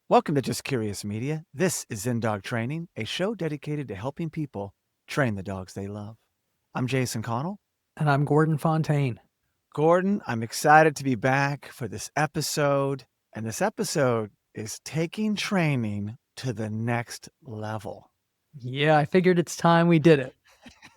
Welcome to Just Curious Media. This is Zen Dog Training, a show dedicated to helping people train the dogs they love. I'm Jason Connell. And I'm Gordon Fontaine. Gordon, I'm excited to be back for this episode. And this episode is taking training to the next level. Yeah, I figured it's time we did it.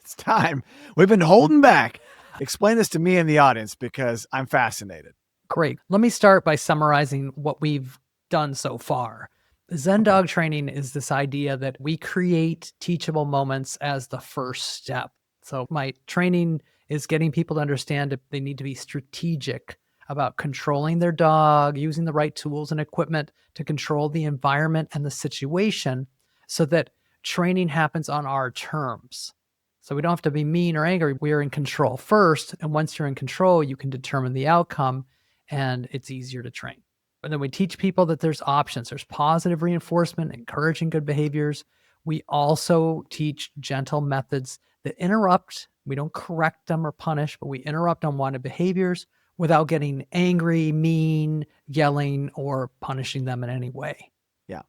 It's time. We've been holding back. Explain this to me and the audience because I'm fascinated. Great. Let me start by summarizing what we've done so far. Zen Dog Training is this idea that we create teachable moments as the first step. So my training is getting people to understand that they need to be strategic about controlling their dog, using the right tools and equipment to control the environment and the situation so that training happens on our terms. So we don't have to be mean or angry. We're in control first. And once you're in control, you can determine the outcome and it's easier to train. And then we teach people that there's options. There's positive reinforcement, encouraging good behaviors. We also teach gentle methods that interrupt. We don't correct them or punish, but we interrupt unwanted behaviors without getting angry, mean, yelling, or punishing them in any way. Yeah.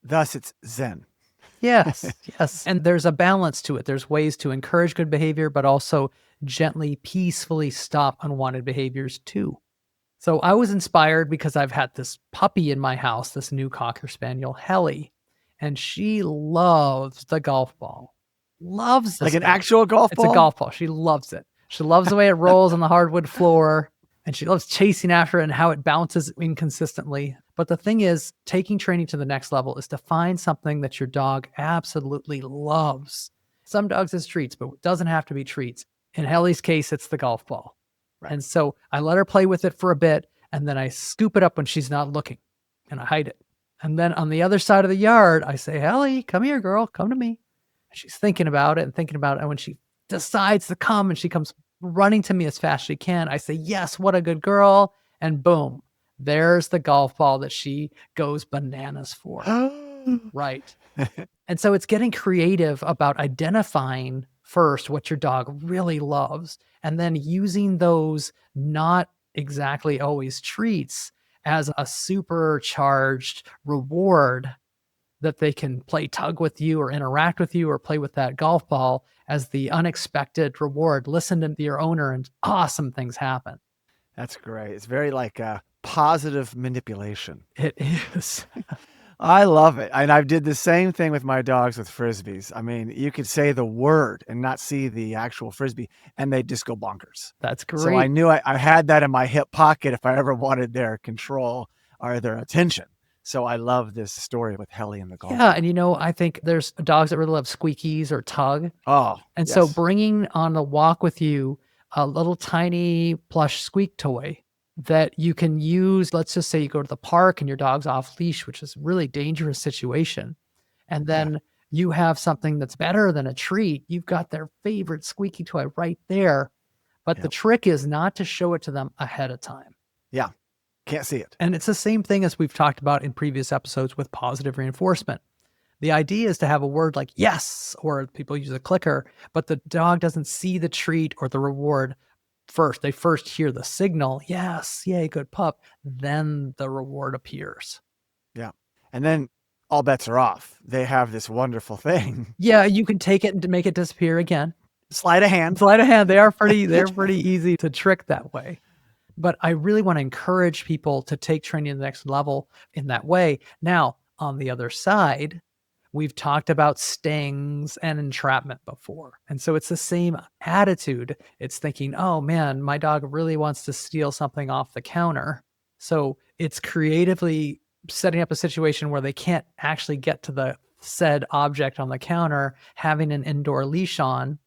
Thus, it's Zen. Yes, yes. And there's a balance to it. There's ways to encourage good behavior, but also gently, peacefully stop unwanted behaviors too. So I was inspired because I've had this puppy in my house, this new Cocker Spaniel, Helly, and she loves the golf ball. Loves this like an thing. actual golf ball? It's a golf ball. She loves it. She loves the way it rolls on the hardwood floor, and she loves chasing after it and how it bounces inconsistently. But the thing is, taking training to the next level is to find something that your dog absolutely loves. Some dogs it's treats, but it doesn't have to be treats. In Helly's case, it's the golf ball. Right. And so I let her play with it for a bit, and then I scoop it up when she's not looking, and I hide it. And then on the other side of the yard, I say, Helly, come here, girl, come to me. And she's thinking about it. And when she decides to come and she comes running to me as fast as she can, I say, yes, what a good girl. And boom, there's the golf ball that she goes bananas for. Right. And so it's getting creative about identifying first what your dog really loves, and then using those not exactly always treats as a supercharged reward that they can play tug with you or interact with you or play with that golf ball as the unexpected reward. Listen to your owner and awesome things happen. That's great. It's very like a positive manipulation. It is. I love it. And I did the same thing with my dogs with Frisbees. I mean, you could say the word and not see the actual Frisbee, and they just go bonkers. That's great. So I knew I had that in my hip pocket if I ever wanted their control or their attention. So I love this story with Helly and the golf. Yeah, and I think there's dogs that really love squeakies or tug. Oh, and yes. So bringing on the walk with you a little tiny plush squeak toy that you can use. Let's just say you go to the park and your dog's off leash, which is a really dangerous situation. And then you have something that's better than a treat. You've got their favorite squeaky toy right there. But the trick is not to show it to them ahead of time. Yeah. Can't see it. And it's the same thing as we've talked about in previous episodes with positive reinforcement. The idea is to have a word like yes, or people use a clicker, but the dog doesn't see the treat or the reward first. They first hear the signal, yes, yay, good pup. Then the reward appears. Yeah. And then all bets are off. They have this wonderful thing. Yeah, you can take it and make it disappear again. Sleight of hand. They're pretty easy to trick that way. But I really want to encourage people to take training to the next level in that way. Now, on the other side, we've talked about stings and entrapment before. And so it's the same attitude. It's thinking, oh man, my dog really wants to steal something off the counter. So it's creatively setting up a situation where they can't actually get to the said object on the counter, having an indoor leash on,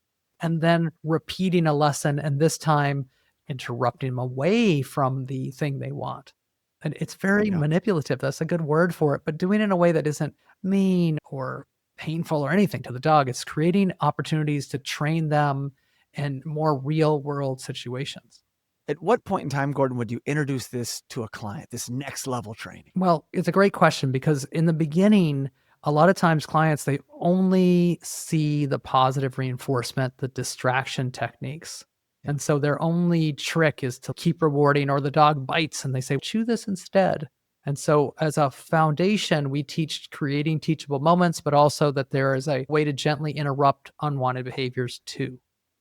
and then repeating a lesson, and this time interrupting them away from the thing they want. And it's very manipulative. That's a good word for it, but doing it in a way that isn't mean or painful or anything to the dog. It's creating opportunities to train them in more real world situations. At what point in time, Gordon, would you introduce this to a client, this next level training? Well, it's a great question because in the beginning, a lot of times clients, they only see the positive reinforcement, the distraction techniques. And so their only trick is to keep rewarding, or the dog bites and they say, chew this instead. And so, as a foundation, we teach creating teachable moments, but also that there is a way to gently interrupt unwanted behaviors too.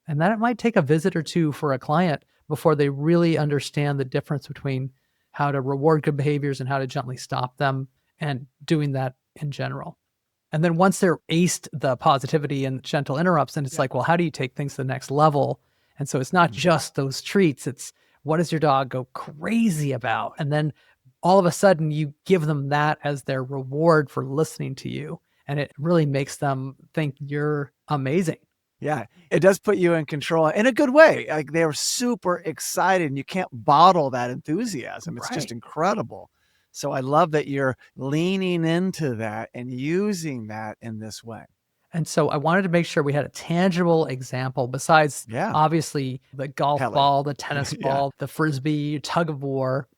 And that it might take a visit or two for a client before they really understand the difference between how to reward good behaviors and how to gently stop them, and doing that in general. And then once they're aced the positivity and gentle interrupts, then it's like, well, how do you take things to the next level? And so it's not just those treats, it's what does your dog go crazy about? And then all of a sudden you give them that as their reward for listening to you. And it really makes them think you're amazing. Yeah, it does put you in control in a good way. Like, they're super excited and you can't bottle that enthusiasm. It's just Right. incredible. So I love that you're leaning into that and using that in this way. And so I wanted to make sure we had a tangible example besides Yeah. obviously the golf Hell ball, the tennis yeah. ball, the frisbee, tug of war.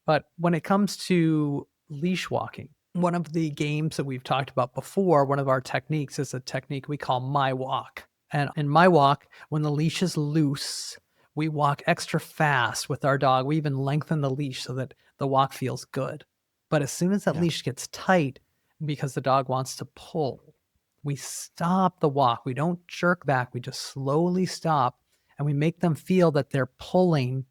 But when it comes to leash walking, one of the games that we've talked about before, one of our techniques is a technique we call my walk. And in my walk, when the leash is loose, we walk extra fast with our dog. We even lengthen the leash so that the walk feels good. But as soon as that Yeah. leash gets tight, because the dog wants to pull, we stop the walk. We don't jerk back. We just slowly stop and we make them feel that their pulling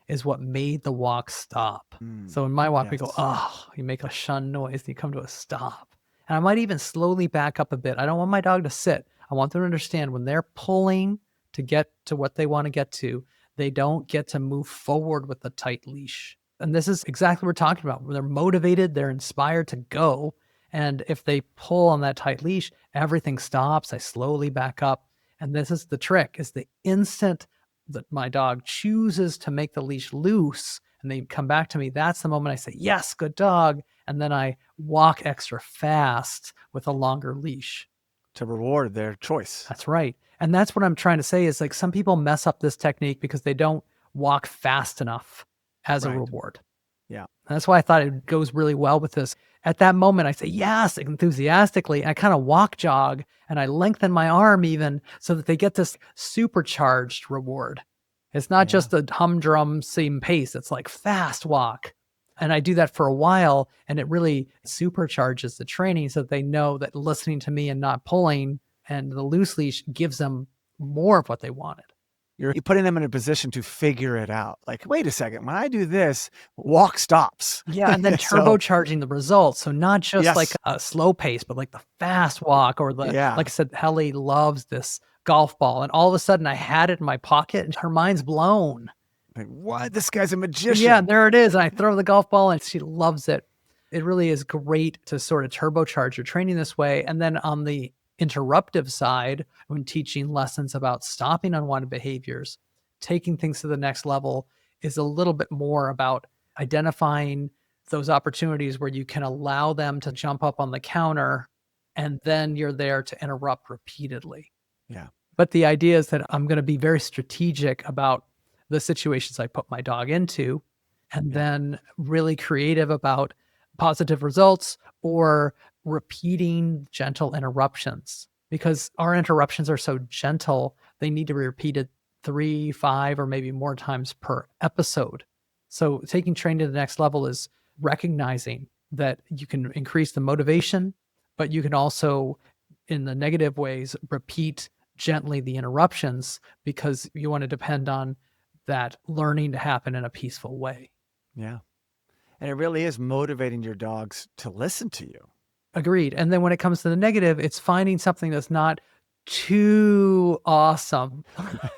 is what made the walk stop. So in my walk, we go, Yes. oh, you make a shun noise and you come to a stop. And I might even slowly back up a bit. I don't want my dog to sit. I want them to understand when they're pulling to get to what they want to get to, they don't get to move forward with the tight leash. And this is exactly what we're talking about. When they're motivated, they're inspired to go. And if they pull on that tight leash, everything stops. I slowly back up. And this is the trick, is the instant that my dog chooses to make the leash loose and they come back to me, that's the moment I say, yes, good dog. And then I walk extra fast with a longer leash. To reward their choice. That's right. And that's what I'm trying to say is like some people mess up this technique because they don't walk fast enough as a Right. reward. Yeah. And that's why I thought it goes really well with this. At that moment, I say yes enthusiastically. I kind of walk jog and I lengthen my arm even so that they get this supercharged reward. It's not just a humdrum same pace. It's like fast walk. And I do that for a while and it really supercharges the training so that they know that listening to me and not pulling and the loose leash gives them more of what they wanted. You're putting them in a position to figure it out. Like, wait a second, when I do this, walk stops. Yeah, and then So- turbocharging the results. So not just like Yes. a slow pace, but like the fast walk or the, Yeah. like I said, Helly loves this golf ball. And all of a sudden I had it in my pocket and her mind's blown. Like, what? This guy's a magician. Yeah, there it is. And I throw the golf ball and she loves it. It really is great to sort of turbocharge your training this way. And then on the interruptive side, when teaching lessons about stopping unwanted behaviors, taking things to the next level is a little bit more about identifying those opportunities where you can allow them to jump up on the counter and then you're there to interrupt repeatedly. Yeah. But the idea is that I'm going to be very strategic about the situations I put my dog into and then really creative about positive results or repeating gentle interruptions, because our interruptions are so gentle, they need to be repeated 3, 5, or maybe more times per episode. So taking training to the next level is recognizing that you can increase the motivation, but you can also, in the negative ways, repeat gently the interruptions because you want to depend on that learning to happen in a peaceful way. Yeah. And it really is motivating your dogs to listen to you. Agreed. And then when it comes to the negative, it's finding something that's not too awesome.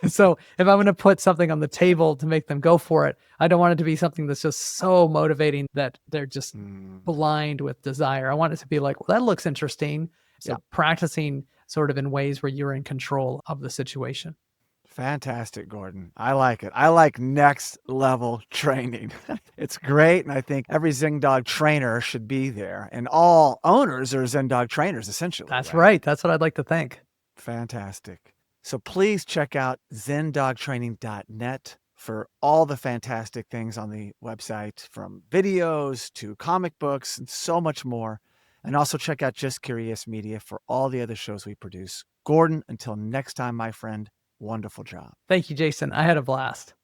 So if I'm going to put something on the table to make them go for it, I don't want it to be something that's just so motivating that they're just blind with desire. I want it to be like, well, that looks interesting. So practicing sort of in ways where you're in control of the situation. Fantastic, Gordon. I like it. I like next level training. It's great. And I think every Zen Dog trainer should be there. And all owners are Zen Dog trainers, essentially. That's right. That's what I'd like to think. Fantastic. So please check out zendogtraining.net for all the fantastic things on the website, from videos to comic books and so much more. And also check out Just Curious Media for all the other shows we produce. Gordon, until next time, my friend, wonderful job. Thank you, Jason. I had a blast.